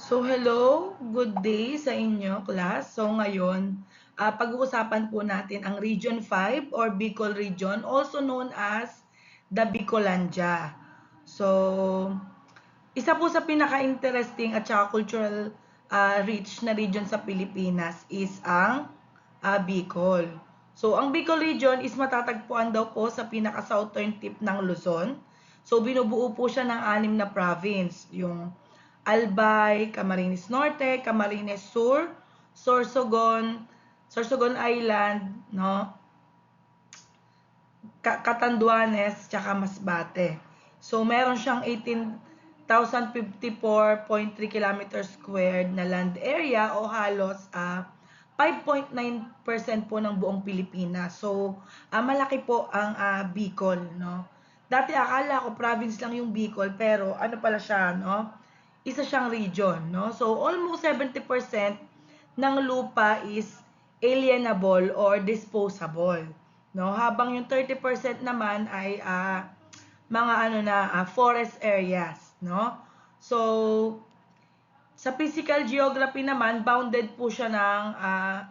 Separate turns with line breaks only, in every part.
So, hello, good day sa inyo, class. So, ngayon, pag-uusapan po natin ang Region 5 or Bicol Region, also known as the Bicolandia. So, isa po sa pinaka-interesting at saka cultural rich na region sa Pilipinas is ang Bicol. So, ang Bicol region is matatagpuan daw po sa pinaka-southern tip ng Luzon. So, binubuo po siya ng 6 na province. Yung Albay, Camarines Norte, Camarines Sur, Sorsogon, Sorsogon Island, no? Catanduanes, tsaka Masbate. So, meron siyang 18,054.3 kilometers squared na land area o halos 5.9% po ng buong Pilipinas. So, malaki po ang Bicol, no? Dati akala ko province lang yung Bicol, pero ano pala siya, no? Isa siyang region, no? So, almost 70% ng lupa is alienable or disposable, no? Habang yung 30% naman ay mga forest areas, no? So, sa physical geography naman, bounded po siya ng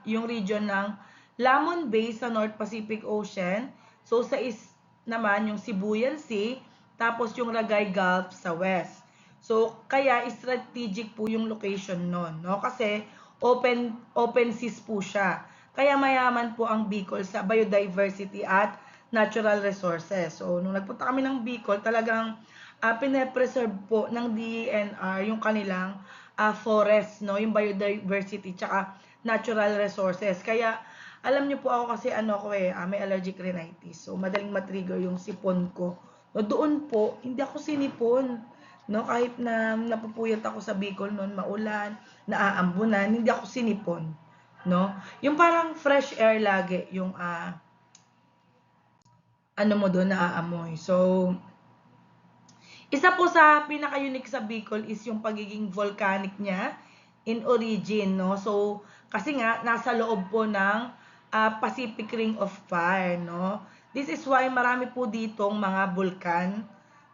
yung region ng Lamon Bay sa North Pacific Ocean. So, sa east naman yung Sibuyan Sea, tapos yung Ragay Gulf sa west. So, kaya strategic po yung location nun, no? Kasi open seas po siya. Kaya mayaman po ang Bicol sa biodiversity at natural resources. So, nung nagpunta kami ng Bicol, talagang pine-preserve po ng DENR yung kanilang forest, no? Yung biodiversity tsaka natural resources. Kaya alam niyo po ako kasi may allergic rhinitis. So madaling matrigger yung sipon ko. No, doon po hindi ako sinipon. No, kahit na napupuyat ako sa Bicol noon, maulan, naaambunan, hindi ako sinipon. No? Yung parang fresh air lagi yung mo doon naaamoy. So, isa po sa pinaka-unique sa Bicol is yung pagiging volcanic niya in origin, no? So, kasi nga, nasa loob po ng Pacific Ring of Fire, no? This is why marami po ditong mga bulkan,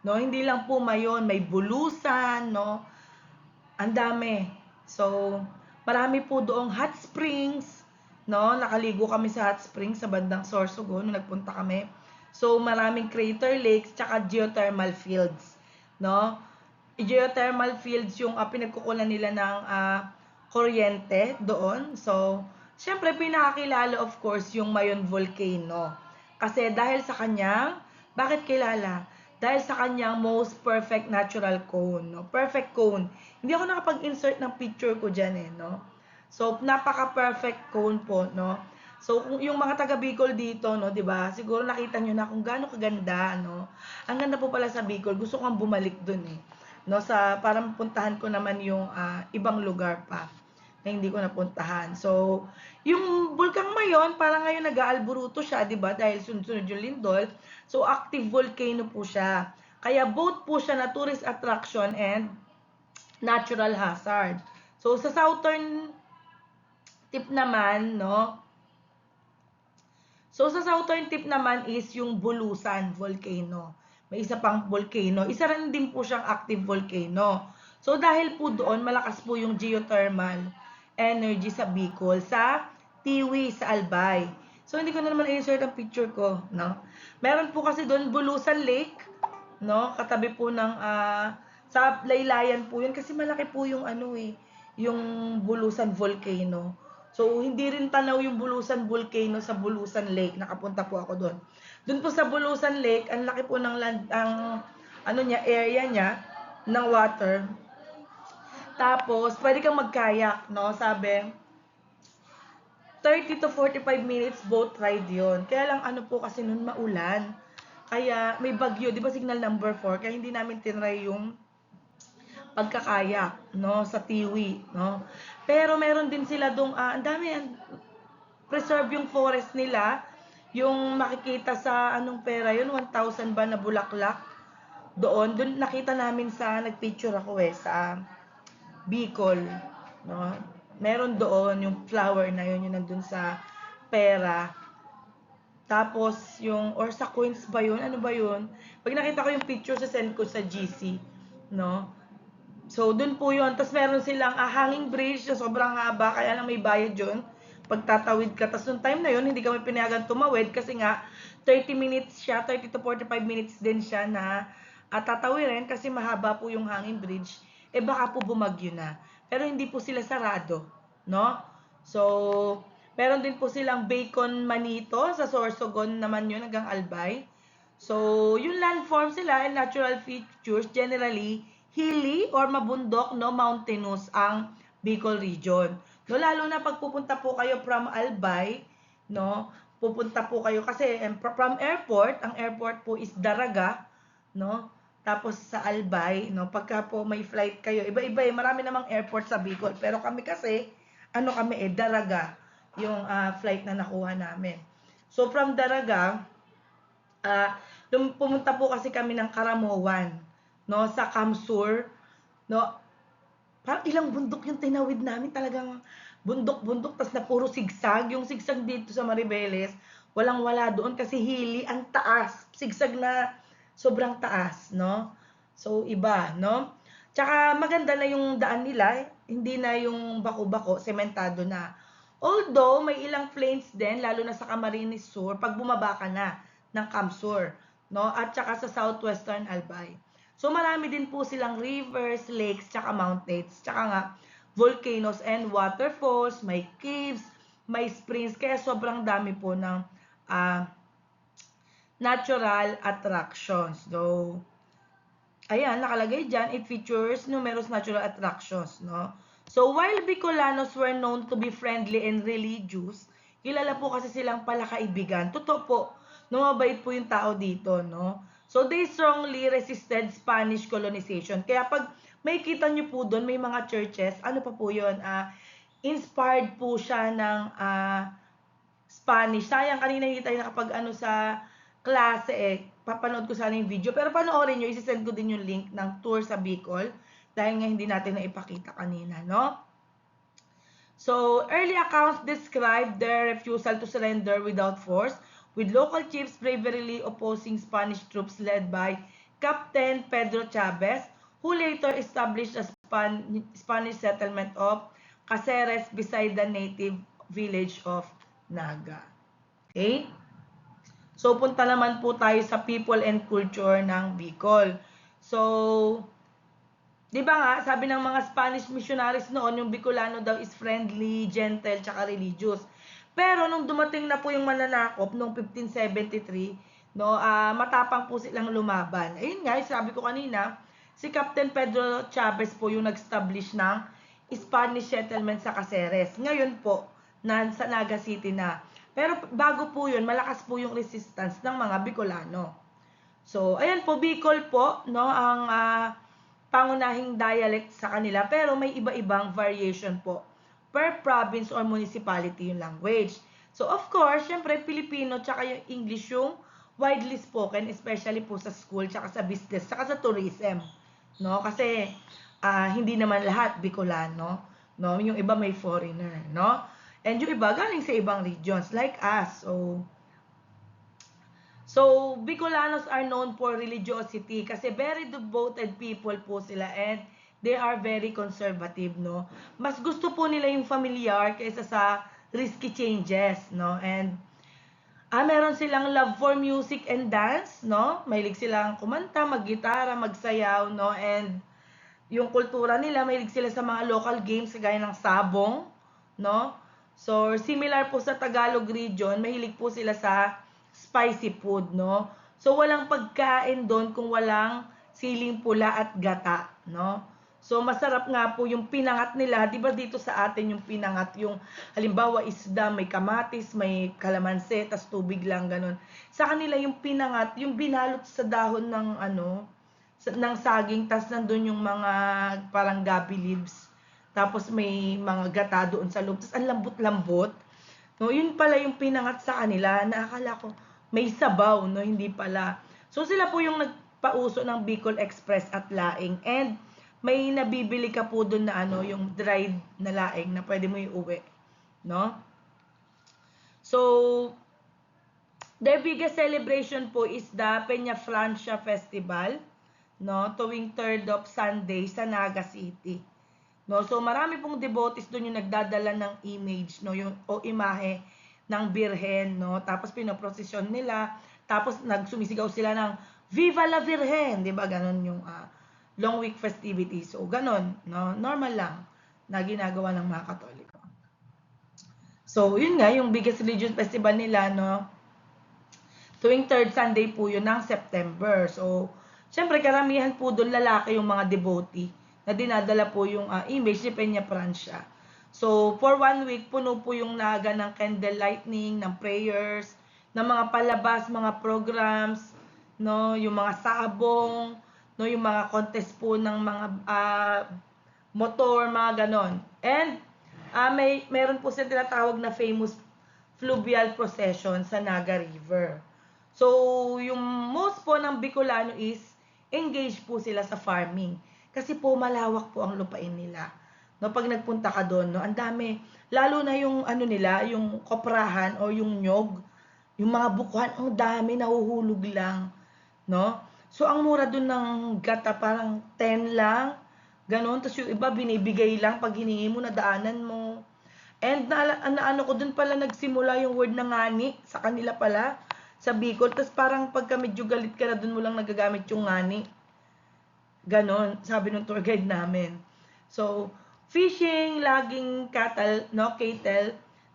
no? Hindi lang po mayon, may bulusan, no? Ang dami. So, marami po doong hot springs, no? Nakaligo kami sa hot springs sa bandang Sorsogon nung nagpunta kami. So, maraming crater lakes tsaka geothermal fields, no? Geothermal fields yung pinagkukunan nila ng kuryente doon. So, syempre pinakakilala of course yung Mayon Volcano. Kasi dahil sa kanyang, bakit kilala? Dahil sa kanyang most perfect natural cone, no? Perfect cone. Hindi ako nakapag-insert ng picture ko dyan no? So, napaka-perfect cone po, no? So, kung yung mga taga Bicol dito, no, 'di ba? Siguro nakita niyo na kung gaano kaganda, no? Ang ganda po pala sa Bicol. Gusto ko ang bumalik doon no, sa para mapuntahan ko naman yung ibang lugar pa na hindi ko napuntahan. So, yung Bulkang Mayon, para ngayon nag-aalburuto siya, 'di ba? Dahil sunod-sunod yung lindol. So, active volcano po siya. Kaya both po siya na tourist attraction and natural hazard. So, sa southern tip naman, no, so, sa southern tip naman is yung Bulusan Volcano. May isa pang volcano. Isa rin din po siyang active volcano. So, dahil po doon, malakas po yung geothermal energy sa Bicol, sa Tiwi, sa Albay. So, hindi ko na naman insert ang picture ko, no? Meron po kasi doon Bulusan Lake, no? Katabi po ng, sa laylayan po yun, kasi malaki po yung yung Bulusan Volcano. So, hindi rin tanaw yung Bulusan Volcano sa Bulusan Lake. Nakapunta po ako doon. Doon po sa Bulusan Lake, ang laki po ng land, ang area niya, ng water. Tapos, pwede kang mag-kayak, no? Sabi, 30 to 45 minutes boat ride yon. Kaya lang po kasi noon maulan. Kaya may bagyo, 'di ba signal number 4, kaya hindi namin tinry yung pagkakayak, no, sa Tiwi, no. Pero meron din sila dong ang dami preserve yung forest nila. Yung makikita sa anong pera yun, 1,000 ba na bulaklak doon nakita namin sa nagpicture ako sa Bicol, no. Meron doon yung flower na yun, yung nandun sa pera. Tapos yung or sa coins ba yun? Ano ba yun? Pag nakita ko yung picture sa send ko sa GC, no? So, dun po yun. Tapos meron silang hanging bridge na sobrang haba, kaya lang may bayad yun. Pagtatawid ka. Tapos nung time na yun, hindi kami pinayagan tumawid kasi nga 30 minutes siya, 30 to 45 minutes din siya na tatawirin kasi mahaba po yung hanging bridge. Eh baka po bumagyo na. Pero hindi po sila sarado, no? So, meron din po silang Bacon Manito sa Sorsogon naman yun hanggang Albay. So, yung landform sila and natural features, generally, hilly or mabundok, no, mountainous ang Bicol region. No, lalo na pag pupunta po kayo from Albay, no, pupunta po kayo kasi from airport, ang airport po is Daraga, no, tapos sa Albay, no, pagka po may flight kayo, iba-iba marami namang airport sa Bicol, pero kami kasi, ano kami Daraga, yung flight na nakuha namin. So, from Daraga, pumunta po kasi kami ng Karamoan, no, sa Kamsur, no, parang ilang bundok yung tinawid namin, talagang bundok-bundok, tas na puro sigsag, yung sigsag dito sa Maribeles, walang-wala doon kasi hili, ang taas, sigsag na sobrang taas, no, so iba, no, tsaka maganda na yung daan nila, hindi na yung bako-bako, sementado na. Although, may ilang plains din, lalo na sa Camarines Sur, pag bumaba ka na ng Kamsur, no? At saka sa southwestern Albay. So, marami din po silang rivers, lakes, tsaka mountains, tsaka nga volcanoes and waterfalls, may caves, may springs, kaya sobrang dami po ng natural attractions. So, ayan, nakalagay dyan, it features numerous natural attractions, no? So, while Bicolanos were known to be friendly and religious, kilala po kasi silang palakaibigan. Totoo po, mabait po yung tao dito, no? So, they strongly resisted Spanish colonization. Kaya pag may kita nyo po doon, may mga churches, ano pa po yun? Inspired po siya ng Spanish. Sayang, kanina hindi tayo nakapag ano sa klase papanood ko sana yung video. Pero panoorin nyo, isisend ko din yung link ng tour sa Bicol. Dahil nga hindi natin na ipakita kanina, no? So, early accounts describe their refusal to surrender without force, with local chiefs bravely opposing Spanish troops led by Captain Pedro Chavez, who later established a Spanish settlement of Caceres beside the native village of Naga. Okay? So, punta naman po tayo sa people and culture ng Bicol. So, di ba nga, sabi ng mga Spanish missionaries noon, yung Bicolano daw is friendly, gentle, tsaka religious. Pero nung dumating na po yung mananakop noong 1573, no, matapang po silang lumaban. Ayun nga, sabi ko kanina, si Captain Pedro Chavez po yung nag-establish ng Spanish settlement sa Caceres. Ngayon po, sa Naga City na. Pero bago po yun, malakas po yung resistance ng mga Bicolano. So, ayan po, Bicol po, no, ang pangunahing dialect sa kanila, pero may iba-ibang variation po per province or municipality yung language. So, of course, syempre, Filipino tsaka yung English yung widely spoken, especially po sa school, tsaka sa business, tsaka sa tourism. No? Kasi, hindi naman lahat Bicolano. No? Yung iba may foreigner. No? And yung iba galing sa ibang regions, like us. So, Bicolanos are known for religiosity kasi very devoted people po sila and they are very conservative, no? Mas gusto po nila yung familiar kaysa sa risky changes, no? And meron silang love for music and dance, no? Mahilig silang kumanta, maggitara, magsayaw, no? And yung kultura nila, mahilig sila sa mga local games kagaya ng sabong, no? So, similar po sa Tagalog region, mahilig po sila sa spicy food, no? So, walang pagkain doon kung walang siling pula at gata, no? So, masarap nga po yung pinangat nila. Di ba dito sa atin yung pinangat, yung halimbawa isda, may kamatis, may kalamansi, tas tubig lang, ganun. Sa kanila yung pinangat, yung binalot sa dahon ng ng saging, tas nandun yung mga parang gabi leaves. Tapos may mga gata doon sa loob. Tas ang lambot-lambot. No, yun pala yung pinangat sa kanila. Naakala ko may sabaw, no, hindi pala. So sila po yung nagpauso ng Bicol Express at laing, and may nabibili ka po doon na yung dried na laing na pwede mo iuwi, no? So their biggest celebration po is the Peña Francia Festival, no, tuwing 3rd of Sunday sa Naga City. No, so marami pong devotees doon yung nagdadala ng image, no, yung o imahe ng Birhen, no. Tapos pinoprosesyon nila, tapos nagsumisigaw sila ng Viva la Virgen, 'di ba? Ganon yung long week festivities. So ganon, no, normal lang na ginagawa ng mga Katoliko. So, yun nga, yung biggest religious festival nila, no, tuwing 3rd Sunday po yun ng September. So, syempre, karamihan po doon lalaki yung mga devotee na dinadala po yung image ni Peña Francia. So, for 1 week, puno po yung naga ng candle lightning, ng prayers, ng mga palabas, mga programs, no, yung mga sabong, no, yung mga contest po ng mga motor, mga ganon. And, meron po silang tinatawag na famous fluvial procession sa Naga River. So, yung most po ng Bicolano is engaged po sila sa farming. Kasi po malawak po ang lupain nila. No, pag nagpunta ka doon, no, ang dami. Lalo na yung ano nila, yung koprahan o yung nyog, yung mga bukuhan, ang dami, nahuhulog lang. No? So, ang mura doon ng gata, parang 10 lang. Ganon. Tapos yung iba, binibigay lang pag hiningi mo, nadaanan mo. And ano ko, doon pala nagsimula yung word na ngani, sa kanila pala, sa Bicol. Tapos parang pagka medyo galit ka na, doon mo lang nagagamit yung ngani. Ganon, sabi ng tour guide namin. So, fishing, logging, cattle, no,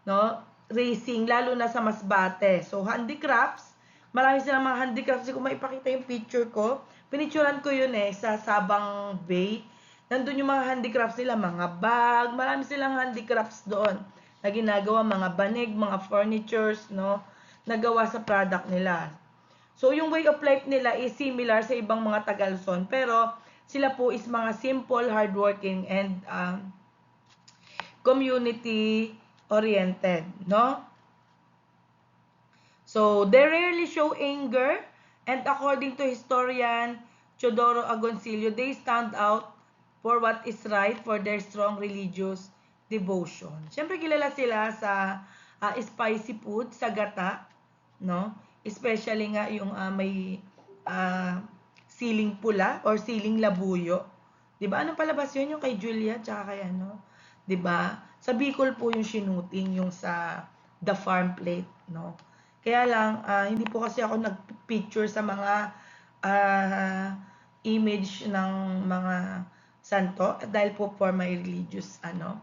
no, racing, lalo na sa Masbate. So, handicrafts, marami silang mga handicrafts. Kasi kung maipakita yung picture ko, pinicturean ko yun sa Sabang Bay. Nandun yung mga handicrafts nila, mga bag, marami silang handicrafts doon na ginagawa, mga banig, mga furnitures, no, nagawa sa product nila. So, yung way of life nila is similar sa ibang mga Tagalson, pero sila po is mga simple, hardworking, and community-oriented, no? So, they rarely show anger, and according to historian Teodoro Agoncillo, they stand out for what is right, for their strong religious devotion. Siyempre, kilala sila sa spicy food, sa gata, no? Especially nga yung may siling pula or siling labuyo. 'Di ba? Anong palabas 'yun, yung kay Julia tsaka kay ano? 'Di ba? Sa Bicol po yung shinuting, yung sa The Farm Plate, no? Kaya lang hindi po kasi ako nagpicture sa mga image ng mga santo dahil po for my religious na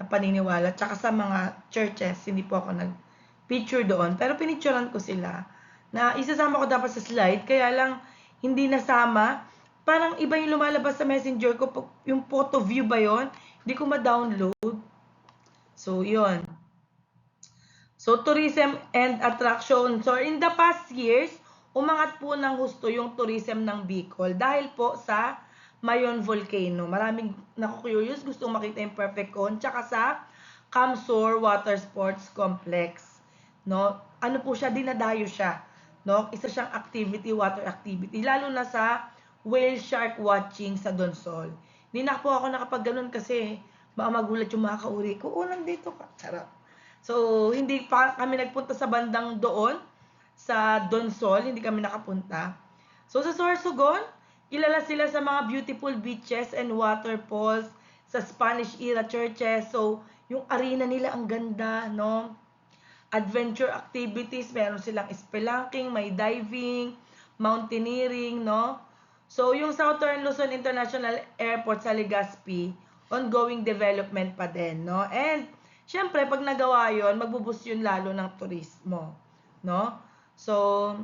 paniniwala, tsaka sa mga churches hindi po ako nag-picture doon, pero pinicturean ko sila na isasama ko dapat sa slide, kaya lang hindi nasama. Parang iba yung lumalabas sa messenger ko, yung photo view ba yon? Hindi ko ma-download. So, yon. So, tourism and attraction. So, in the past years, umangat po ng husto yung tourism ng Bicol dahil po sa Mayon Volcano. Maraming naku-curious, gustong makita yung perfect cone. Tsaka sa Camsor Water Sports Complex. No? Ano po siya, dinadayo siya. No? Isa siyang activity, water activity. Lalo na sa whale shark watching sa Donsol. Hindi na po ako nakapag-ganon kasi baka magulat yung mga kauri ko. Nandito ka. Charot. So, hindi pa kami nagpunta sa bandang doon, sa Donsol. Hindi kami nakapunta. So, sa Sorsogon, kilala sila sa mga beautiful beaches and waterfalls, sa Spanish era churches. So, yung arena nila ang ganda, no? Adventure activities, meron silang spelunking, may diving, mountaineering, no? So, yung Southern Luzon International Airport sa Legazpi, ongoing development pa din, no? And, syempre, pag nagawa yun, magbuboost yun lalo ng turismo, no? So,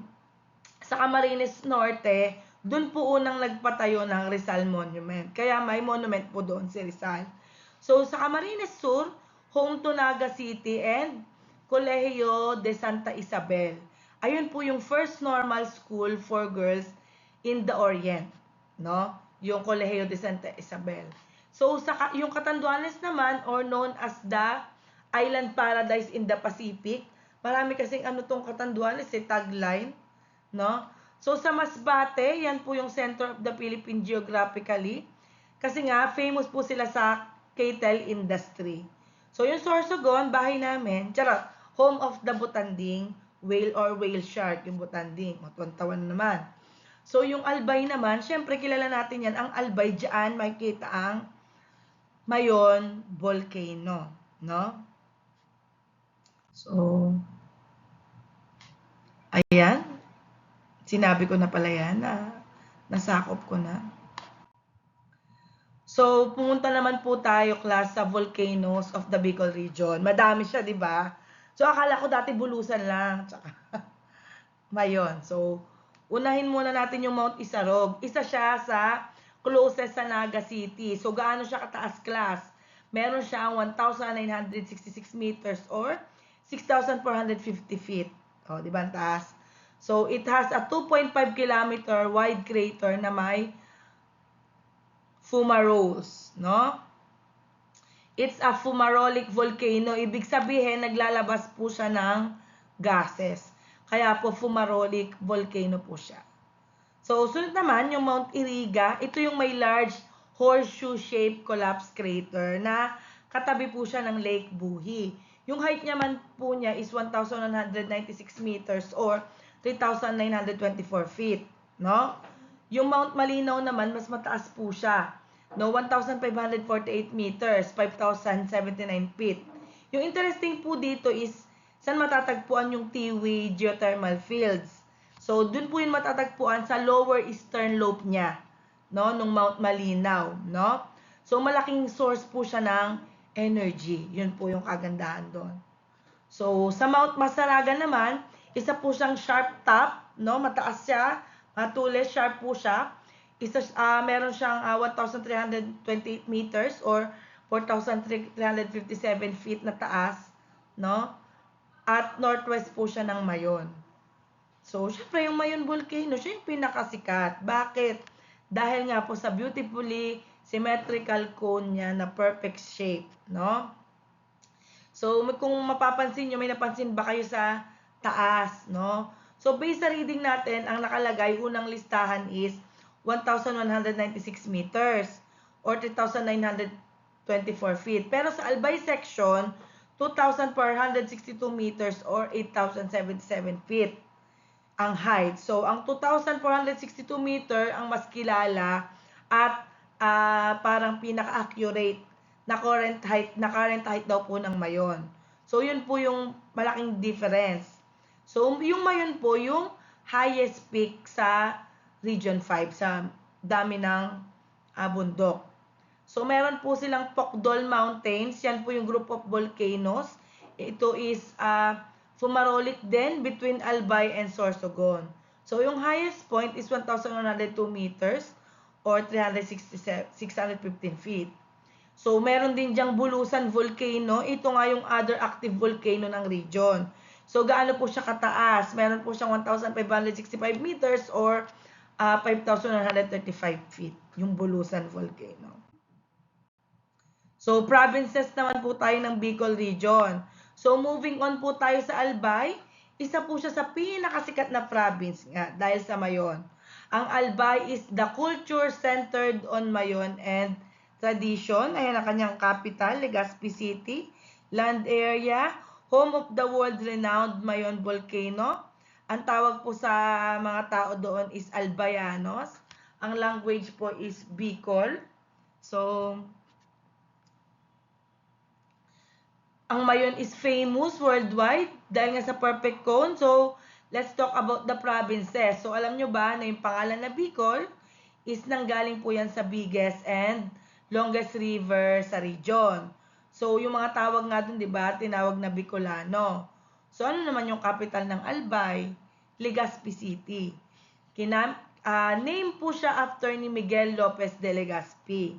sa Camarines Norte, dun po unang nagpatayo ng Rizal Monument. Kaya may monument po doon si Rizal. So, sa Camarines Sur, home to Naga City and Colegio de Santa Isabel. Ayun po yung first normal school for girls in the Orient, no? Yung Colegio de Santa Isabel. So, yung Catanduanes naman, or known as the Island Paradise in the Pacific, marami kasing tong Catanduanes, tagline, no? So, sa Masbate, yan po yung center of the Philippines geographically. Kasi nga, famous po sila sa cattle industry. So, yung Sorsogon, bahay namin, charot, home of the butanding whale or whale shark, yung butanding. Matuwan-tawan naman. So, yung Albay naman, syempre kilala natin yan. Ang Albay, dyan makikita ang Mayon Volcano. No? So, ayan. Sinabi ko na pala yan na nasakop ko na. So, pumunta naman po tayo, class, sa volcanoes of the Bicol region. Madami siya, di ba? So, akala ko dati Bulusan lang. Tsaka, Mayon. So, unahin muna natin yung Mount Isarog. Isa siya sa closest sa Naga City. So, gaano siya kataas, class? Meron siyang 1,966 meters or 6,450 feet. O, di ba ang taas? So, it has a 2.5 kilometer wide crater na may fumaroles, no? It's a fumarolic volcano. Ibig sabihin, naglalabas po siya ng gases. Kaya po, fumarolic volcano po siya. So, sunod naman, yung Mount Iriga. Ito yung may large horseshoe-shaped collapse crater na katabi po siya ng Lake Buhi. Yung height naman po niya is 1,196 meters or 3,924 feet, no? Yung Mount Malinaw naman, mas mataas po siya. No, 1,548 meters, 5,079 feet. Yung interesting po dito is, saan matatagpuan yung Tiwi Geothermal Fields? So, dun po yung matatagpuan sa lower eastern lobe niya, no, nung Mount Malinaw, no? So, malaking source po siya ng energy. Yun po yung kagandahan doon. So, sa Mount Masaragan naman, isa po siyang sharp top, no? Mataas siya, matulis, sharp po siya. Meron siyang 1,328 meters or 4,357 feet na taas, no? At northwest po siya ng Mayon. So, syempre yung Mayon Volcano, siya yung pinakasikat. Bakit? Dahil nga po sa beautifully symmetrical cone niya na perfect shape, no? So, kung mapapansin nyo, may napansin ba kayo sa taas, no? So, based sa reading natin, ang nakalagay, unang listahan is 1,196 meters or 3,924 feet. Pero sa Albay section, 2,462 meters or 8,077 feet ang height. So, ang 2,462 meter ang mas kilala at parang pinaka-accurate na current height daw po ng Mayon. So, yun po yung malaking difference. So, yung Mayon po, yung highest peak sa Region 5, sa dami ng bundok. So, meron po silang Pokdol Mountains. Yan po yung group of volcanoes. Ito is fumarolic din between Albay and Sorsogon. So, yung highest point is 1,102 meters or 615 feet. So, meron din diyang Bulusan Volcano. Ito nga yung other active volcano ng region. So, gaano po siya kataas? Meron po siyang 1,565 meters or 5,135 feet, yung Bulusan Volcano. So, provinces naman po tayo ng Bicol Region. So, moving on po tayo sa Albay. Isa po siya sa pinakasikat na province nga dahil sa Mayon. Ang Albay is the culture centered on Mayon and tradition. Ayan ang kanyang capital, Legazpi City. Land area, home of the world-renowned Mayon Volcano. Ang tawag po sa mga tao doon is Albayanos. Ang language po is Bicol. So, ang Mayon is famous worldwide dahil nga sa perfect cone. So, let's talk about the provinces. So, alam nyo ba na yung pangalan na Bicol is nanggaling po yan sa biggest and longest river sa region. So, yung mga tawag nga dun, di ba, tinawag na Bicolano. So, ano naman yung capital ng Albay? Legazpi City. Name po siya after ni Miguel Lopez de Legazpi.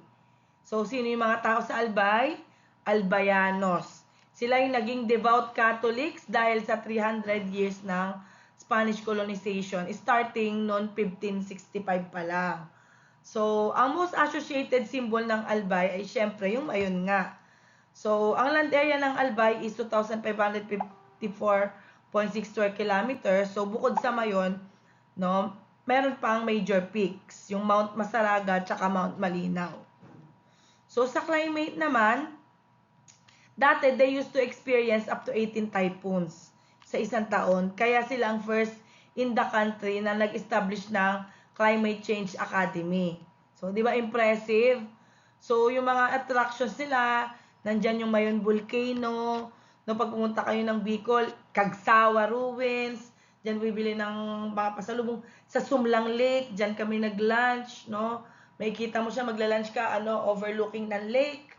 So, sino yung mga tao sa Albay? Albayanos. Sila yung naging devout Catholics dahil sa 300 years ng Spanish colonization, starting noon 1565 pa lang. So, ang most associated symbol ng Albay ay syempre yung Mayon nga. So, ang land area ng Albay is 2,554.6 square kilometers. So, bukod sa Mayon, no, meron pang major peaks, yung Mount Masaraga at Mount Malinaw. So, sa climate naman, dati they used to experience up to 18 typhoons sa isang taon. Kaya sila ang first in the country na nag-establish ng Climate Change Academy. So, di ba impressive? So, yung mga attractions nila, nandyan yung Mayon Volcano, no, pag pumunta kayo ng Bicol, Kagsawa Ruins, dyan bibili ng mga pasalubong. Sa Sumlang Lake, dyan kami nag-lunch, no? Makikita mo siya, magla-lunch ka, overlooking ng lake,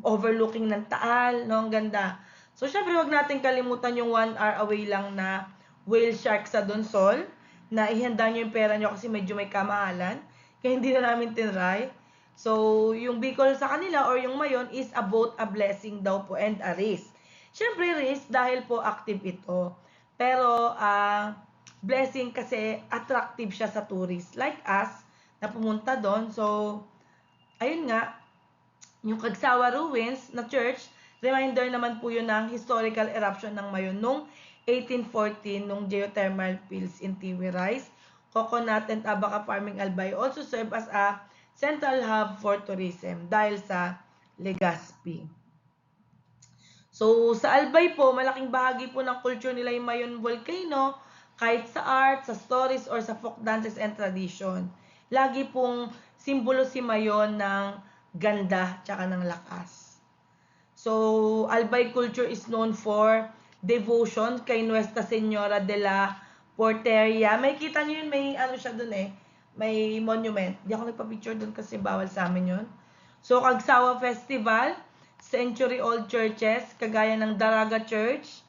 overlooking ng Taal, no? Ang ganda. So, syempre, wag natin kalimutan yung 1 hour away lang na whale shark sa Donsol, na ihanda nyo yung pera nyo kasi medyo may kamahalan, kaya hindi na namin tinry. So, yung Bicol sa kanila or yung Mayon is a both a blessing daw po and a risk. Syempre, risk dahil po active ito. Pero, blessing kasi attractive siya sa tourists like us na pumunta doon. So, ayun nga, yung Kagsawa Ruins na church, reminder naman po yun ng historical eruption ng Mayon noong 1814 nung geothermal fields in Tiwi Rice, coconut and abaca farming Albay also serve as a central hub for tourism dahil sa Legazpi. So, sa Albay po, malaking bahagi po ng culture nila yung Mayon Volcano, kahit sa art, sa stories, or sa folk dances and tradition. Lagi pong simbolo si Mayon ng ganda tsaka ng lakas. So, Albay culture is known for devotion kay Nuestra Señora de la Porteria. May kita nyo yun, may ano siya dun may monument. Di ako nagpa-picture dun kasi bawal sa amin yun. So, Kagsawa Festival, century-old churches, kagaya ng Daraga Church,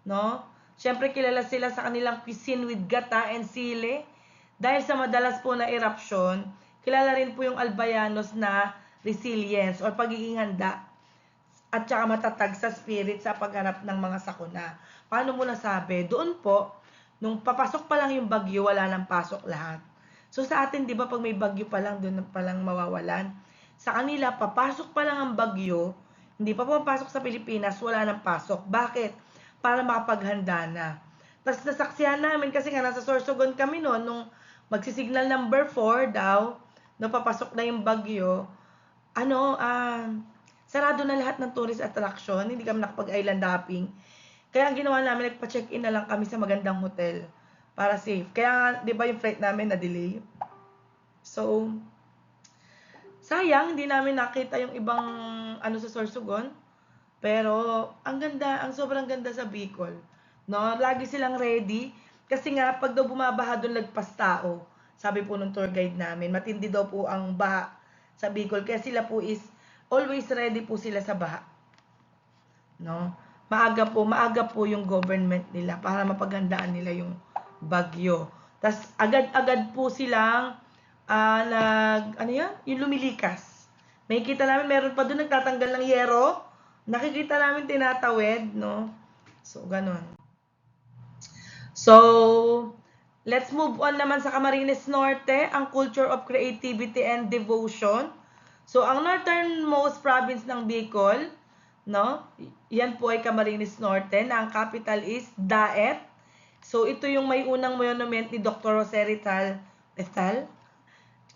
no? Siyempre, kilala sila sa kanilang cuisine with gata and sili. Dahil sa madalas po na eruption, kilala rin po yung Albayanos na resilience or pagiging handa at saka matatag sa spirit sa pagharap ng mga sakuna. Paano mo nasabi? Doon po, nung papasok pa lang yung bagyo, wala nang pasok lahat. So sa atin, di ba, pag may bagyo pa lang, doon pa lang mawawalan. Sa kanila, papasok pa lang ang bagyo, hindi pa papasok sa Pilipinas, wala nang pasok. Bakit? Para makapaghanda na. Tapos nasaksihan namin, kasi nga nasa Sorsogon kami noon, nung magsisignal number 4 daw, nung papasok na yung bagyo, sarado na lahat ng tourist attraction, hindi kami nakapag-island hopping. Kaya ang ginawa namin, nagpa-check-in na lang kami sa magandang hotel para safe. Kaya, di ba yung flight namin na-delay? So, sayang, hindi namin nakita yung ibang sa Sorsogon. Pero, ang ganda, ang sobrang ganda sa Bicol. No? Lagi silang ready. Kasi nga, pag daw bumabaha doon, lagpas tao. Sabi po ng tour guide namin, matindi daw po ang baha sa Bicol. Kaya sila po is always ready po sila sa baha. No? Maaga po yung government nila para mapaghandaan nila yung bagyo. Tas agad-agad po silang yung lumilikas. May kita namin, meron pa doon nagtatanggal ng yero. Nakikita namin tinatawid, no? So, ganun. So, let's move on naman sa Camarines Norte, ang culture of creativity and devotion. So, ang northernmost province ng Bicol, no? Yan po ay Camarines Norte, na ang capital is Daet. So, ito yung may unang monument ni Dr. Jose Rizal,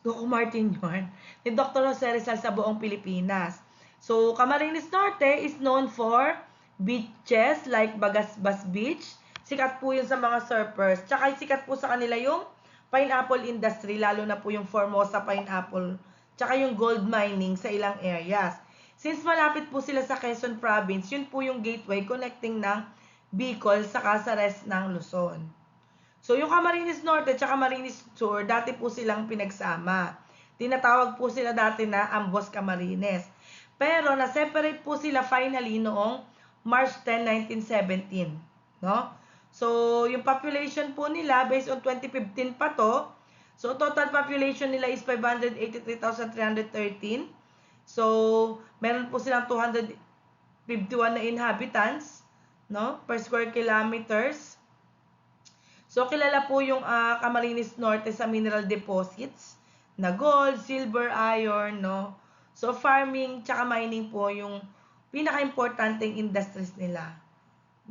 Coco Martin yun, ni Dr. Jose Rizal sa buong Pilipinas. So, Camarines Norte is known for beaches like Bagasbas Beach. Sikat po yun sa mga surfers. Tsaka sikat po sa kanila yung pineapple industry, lalo na po yung Formosa pineapple, tsaka yung gold mining sa ilang areas. Since malapit po sila sa Quezon Province, yun po yung gateway connecting ng Bicol saka sa rest ng Luzon. So, yung Camarines Norte at Camarines Sur, dati po silang pinagsama. Tinatawag po sila dati na Ambos Camarines. Pero, na-separate po sila finally noong March 10, 1917. No? So, yung population po nila, based on 2015 pa to, so, total population nila is 583,313. So, meron po silang 251 na inhabitants, no, per square kilometers. So, kilala po yung Camarines Norte sa mineral deposits na gold, silver, iron, no. So, farming tsaka mining po yung pinaka-importanteng industries nila,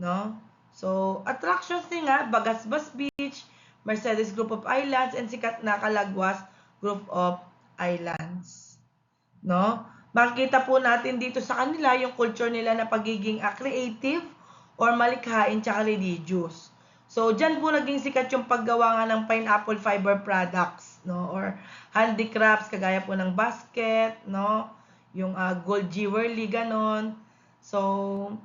no. So, attractions din nga, Bagasbas Beach, Mercedes Group of Islands, and sikat na Calagwas Group of Islands, no. Makikita po natin dito sa kanila yung culture nila na pagiging creative or malikhain tsaka religious. So, dyan po naging sikat yung paggawa nga ng pineapple fiber products, no? Or handicrafts, kagaya po ng basket, no? Yung gold jewelry, ganon. So,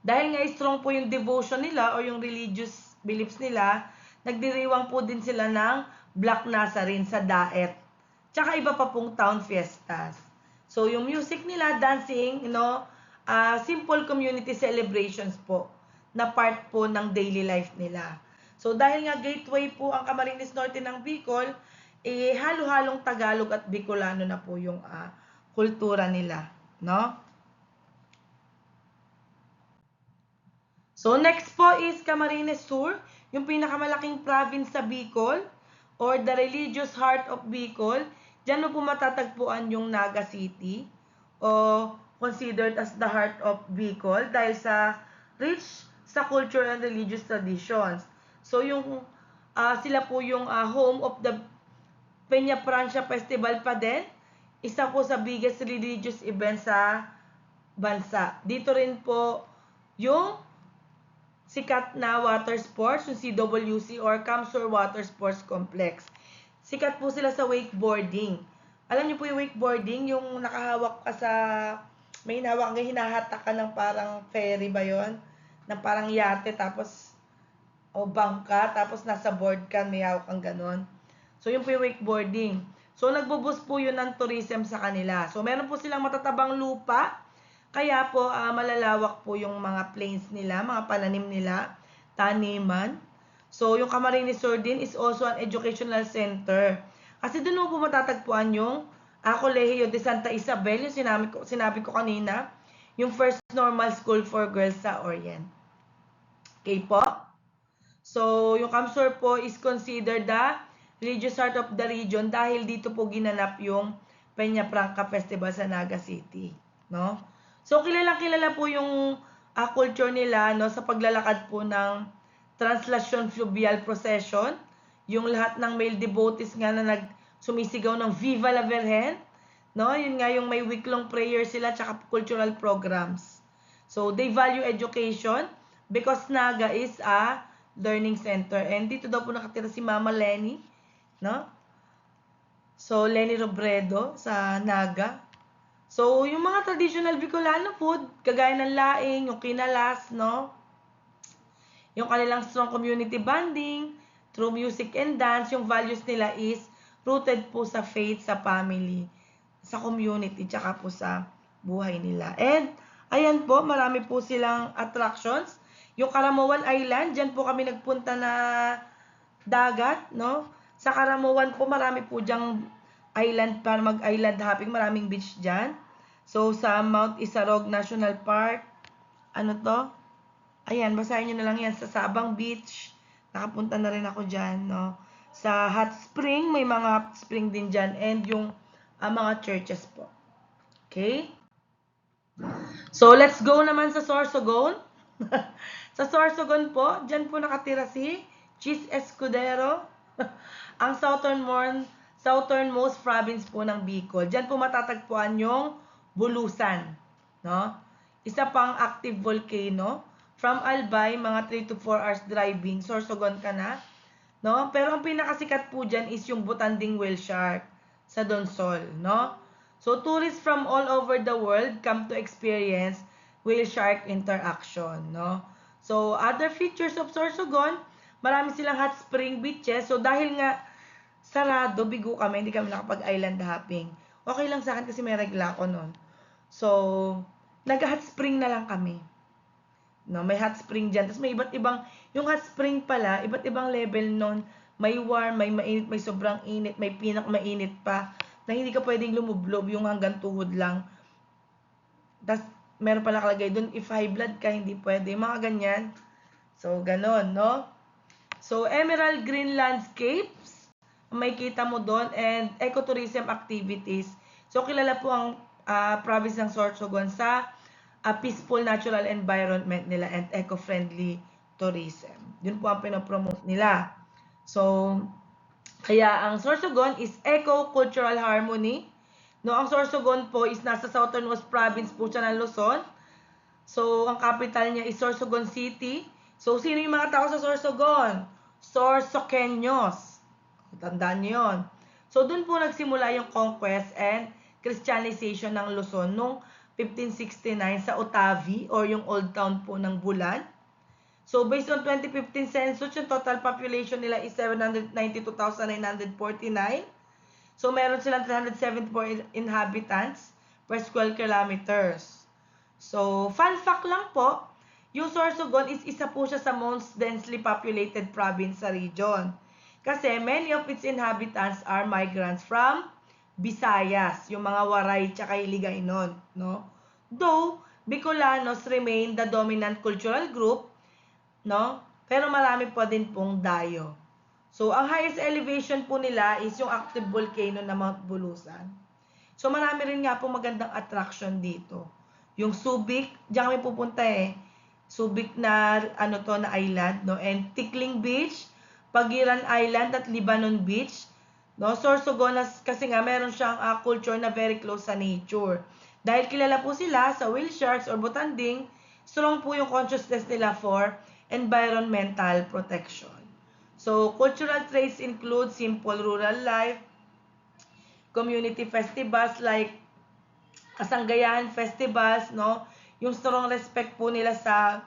dahil nga strong po yung devotion nila o yung religious beliefs nila, nagdiriwang po din sila ng Black Nazarene sa Daet. Tsaka iba pa pong town fiestas. So, yung music nila, dancing, simple community celebrations po na part po ng daily life nila. So, dahil nga gateway po ang Camarines Norte ng Bicol, halo-halong Tagalog at Bicolano na po yung kultura nila, no? So, next po is Camarines Sur, yung pinakamalaking province sa Bicol, or the religious heart of Bicol. Diyan mo po matatagpuan yung Naga City, o considered as the heart of Bicol, dahil sa rich sa culture and religious traditions. So, sila po yung home of the Peña Francia Festival pa din. Isa po sa biggest religious event sa bansa. Dito rin po yung sikat na water sports, yung CWC or Camsur Water Sports Complex. Sikat po sila sa wakeboarding. Alam niyo po yung wakeboarding, yung nakahawak ka sa, may hinahawak ka, hinahatak ka ng parang ferry ba yon? Na parang yate, tapos, o bangka, tapos nasa board ka, may hawak kang ganon. So, yun po yung wakeboarding. So, nagbuboost po yun ng tourism sa kanila. So, meron po silang matatabang lupa, kaya po malalawak po yung mga plains nila, mga pananim nila, taniman. So, yung Camarines Sur din is also an educational center. Kasi doon po matatagpuan yung Colegio de Santa Isabel, yung sinabi ko kanina, yung first normal school for girls sa Orient. Okay po? So, yung Camsur po is considered the religious heart of the region dahil dito po ginanap yung Peña Franca Festival sa Naga City, no? So, kilala po yung culture nila, no, sa paglalakad po ng Translasyon Fluvial Procession, yung lahat ng male devotees nga na sumisigaw ng Viva la Virgen, no? Yun nga yung may week-long prayer sila tsaka cultural programs. So, they value education because Naga is a learning center. And dito daw po nakatira si Mama Lenny, no? So, Lenny Robredo sa Naga. So, yung mga traditional Bicolano food, kagaya ng laing, yung kinalas, no? Yung kanilang strong community bonding, through music and dance, yung values nila is rooted po sa faith, sa family, sa community, tsaka po sa buhay nila. And, ayan po, marami po silang attractions. Yung Karamoan Island, dyan po kami nagpunta na dagat, no? Sa Karamoan po, marami po dyang island para mag-island hopping, maraming beach dyan. So, sa Mount Isarog National Park, ano to? Ayan, basahin nyo na lang yan. Sa Sabang Beach, nakapunta na rin ako dyan, no? Sa Hot Spring, may mga hot spring din dyan. And yung mga churches po. Okay? So, let's go naman sa Sorsogon. Sa Sorsogon po, dyan po nakatira si Chis Escudero, ang southernmost province po ng Bicol. Dyan po matatagpuan yung Bulusan, no? Isa pang active volcano. From Albay, mga 3 to 4 hours driving, Sorsogon ka na, no? Pero ang pinakasikat po dyan is yung Butanding Whale Shark sa Donsol, no? So, tourists from all over the world come to experience whale shark interaction, no? So, other features of Sorsogon, marami silang hot spring beaches. So, dahil nga sarado, bigo kami, hindi kami nakapag-island hopping. Okay lang sa akin kasi may regla ko nun. So, nag-hot spring na lang kami. No, may hot spring dyan. Tapos may iba't ibang, yung hot spring pala, iba't ibang level nun. May warm, may mainit, may sobrang init, may pinakamainit pa, na hindi ka pwedeng lumublob, yung hanggang tuhod lang. Tapos, meron pala nakalagay dun, if high blood ka, hindi pwede. Mga ganyan. So, ganon, no? So, emerald green landscapes, may kita mo doon, and ecotourism activities. So, kilala po ang province ng Sorsogon sa peaceful natural environment nila and eco-friendly tourism. Yun po ang pinopromote nila. So, kaya ang Sorsogon is eco-cultural harmony. No, ang Sorsogon po is nasa southernmost province po siya ng Luzon. So, ang capital niya is Sorsogon City. So, sino yung mga tao sa Sorsogon? Sorsoqueños. Tandaan nyo yun. So, dun po nagsimula yung conquest and Christianization ng Luzon noong 1569 sa Otavi or yung Old Town po ng Bulan. So, based on 2015 census, yung total population nila is 792,949. So, meron silang 374 inhabitants per square kilometers. So, fun fact lang po, yung Sorsogon is isa po siya sa most densely populated province sa region. Kasi many of its inhabitants are migrants from Visayas, yung mga Waray tsaka Hiligaynon, no? Though, Bicolanos remain the dominant cultural group, no? Pero marami pa din pong Dayo. So, ang highest elevation po nila is yung active volcano na Mount Bulusan. So, marami rin nga po magandang attraction dito. Yung Subic, diyan kami pupunta eh. Subic na na island, no? And Tikling Beach, Pagiran Island at Libanon Beach, no? Sorsogon kasi nga meron siyang culture na very close sa nature. Dahil kilala po sila sa whale sharks or butanding, strong po yung consciousness nila for environmental protection. So, cultural traits include simple rural life, community festivals like Kasanggayahan festivals, no? Yung strong respect po nila sa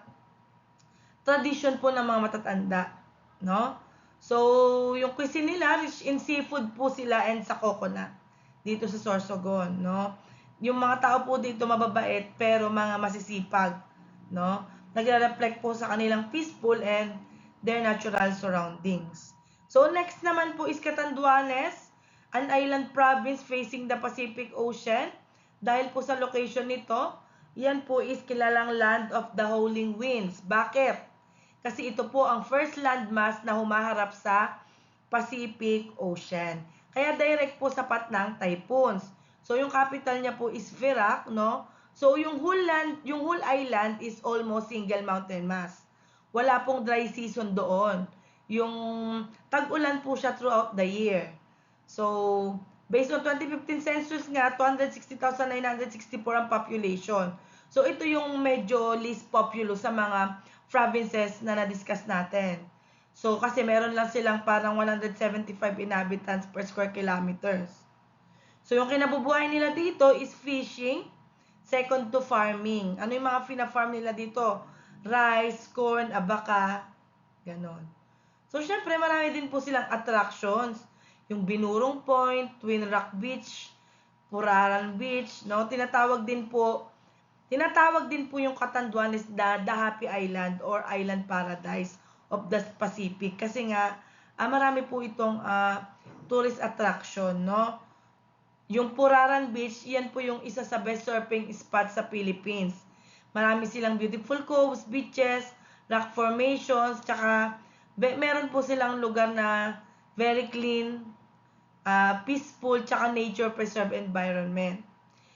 tradition po ng mga matatanda, no? So, yung cuisine nila, rich in seafood po sila and sa coconut dito sa Sorsogon, no? Yung mga tao po dito mababait pero mga masisipag, no? Nagre-reflect po sa kanilang peaceful and their natural surroundings. So, next naman po is Catanduanes, an island province facing the Pacific Ocean. Dahil po sa location nito, yan po is kilalang land of the howling winds. Bakit? Kasi ito po ang first landmass na humaharap sa Pacific Ocean. Kaya direct po sapat ng typhoons. So yung capital niya po is Virac, no? So yung whole island is almost single mountain mass. Wala pong dry season doon. Yung tag-ulan po siya throughout the year. So based on 2015 census nga, 260,964 ang population. So, ito yung medyo least populous sa mga provinces na na-discuss natin. So, kasi meron lang silang parang 175 inhabitants per square kilometers. So, yung kinabubuhay nila dito is fishing, second to farming. Ano yung mga fina-farm nila dito? Rice, corn, abaka, ganon. So, syempre, marami din po silang attractions. Yung Binurong Point, Twin Rock Beach, Puraran Beach, no? Tinatawag din po yung Catanduanes the Happy Island or Island Paradise of the Pacific kasi nga marami po itong tourist attraction, no? Yung Puraran Beach, yan po yung isa sa best surfing spot sa Philippines. Marami silang beautiful coves, beaches, rock formations, tsaka meron po silang lugar na very clean, peaceful, tsaka nature preserved environment.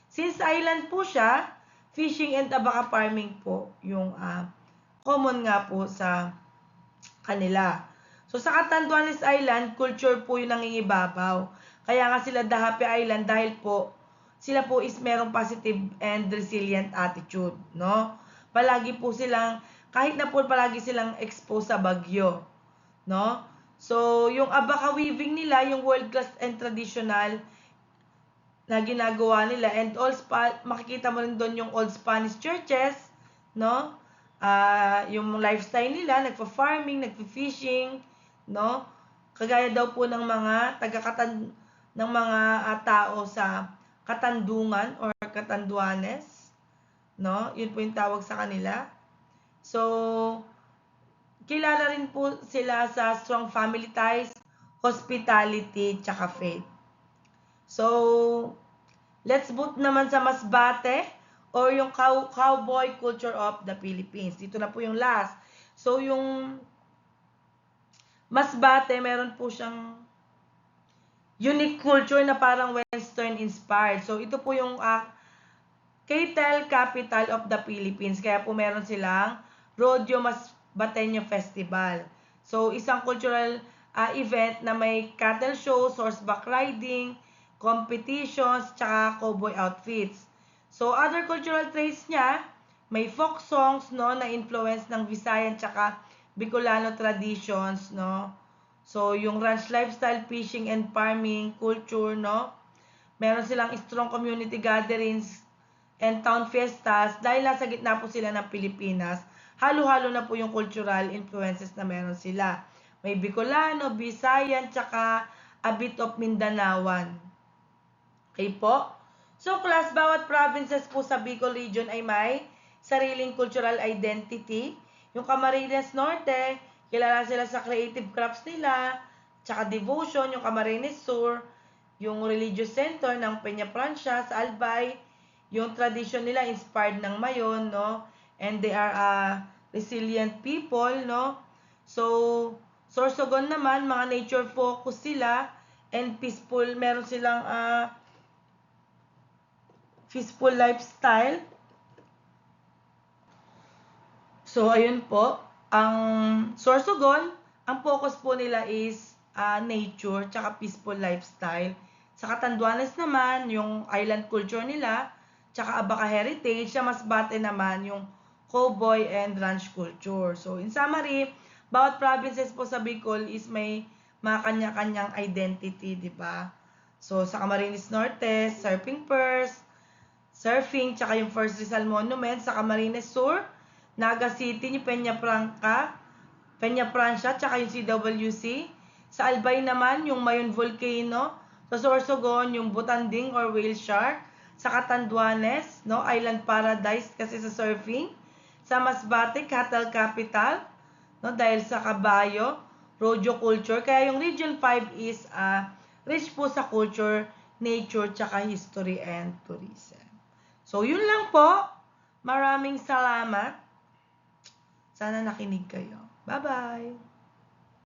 Since island po siya, fishing and abaka farming po yung common nga po sa kanila. So sa Catanduanes Island, culture po yung nangingibabaw. Kaya nga sila the Happy Island dahil po sila po is merong positive and resilient attitude, no? Palagi po silang, kahit na po palagi silang exposed sa bagyo, no? So, yung abaka weaving nila, yung world-class and traditional na ginagawa nila, and makikita mo rin doon yung old Spanish churches, no? Yung lifestyle nila, nagpa-farming, nagpa-fishing, no? Kagaya daw po ng mga ng mga tao sa Katandungan or Catanduanes, no? Yun po yung tawag sa kanila. So, kilala rin po sila sa strong family ties, hospitality, tsaka faith. So, let's move naman sa Masbate or yung cowboy culture of the Philippines. Dito na po yung last. So, yung Masbate, meron po siyang unique culture na parang Western inspired. So, ito po yung cattle capital of the Philippines. Kaya po meron silang Rodeo Masbateño Festival. So, isang cultural event na may cattle shows, horseback riding, competitions, tsaka cowboy outfits. So, other cultural traits niya, may folk songs, no, na influence ng Visayan tsaka Bicolano traditions, no. So, yung ranch lifestyle, fishing and farming culture, no. Meron silang strong community gatherings and town fiestas dahil nasa gitna po sila ng Pilipinas. Halo-halo na po yung cultural influences na meron sila. May Bicolano, Visayan, tsaka a bit of Mindanaoan. Okay po? So, class, bawat provinces po sa Bicol region ay may sariling cultural identity. Yung Camarines Norte, kilala sila sa creative crafts nila, tsaka devotion. Yung Camarines Sur, yung religious center ng Peña Francia sa Albay. Yung tradition nila inspired ng Mayon, no? And they are a resilient people, no? So, Sorsogon naman, mga nature focus sila and peaceful. Meron silang peaceful lifestyle. So, ayun po. Ang Sorsogon, ang focus po nila is nature, tsaka peaceful lifestyle. Sa Catanduanes naman, yung island culture nila, tsaka Abaca heritage. Sa Masbate naman, yung cowboy and ranch culture. So, in summary, bawat provinces po sa Bicol is may mga kanya-kanyang identity, di ba? So, sa Camarines Norte, surfing first, surfing, tsaka yung First Rizal Monument. Sa Camarines Sur, Naga City, yung Peña Francia, tsaka yung CWC. Sa Albay naman, yung Mayon Volcano. Sa Sorsogon, yung Butanding or Whale Shark. Sa Catanduanes, no, Island Paradise kasi sa surfing. Sa Masbate, Cattle Capital, no, dahil sa kabayo, rodeo culture. Kaya yung Region 5 is rich po sa culture, nature, tsaka history and tourism. So, yun lang po. Maraming salamat. Sana nakinig kayo. Bye-bye!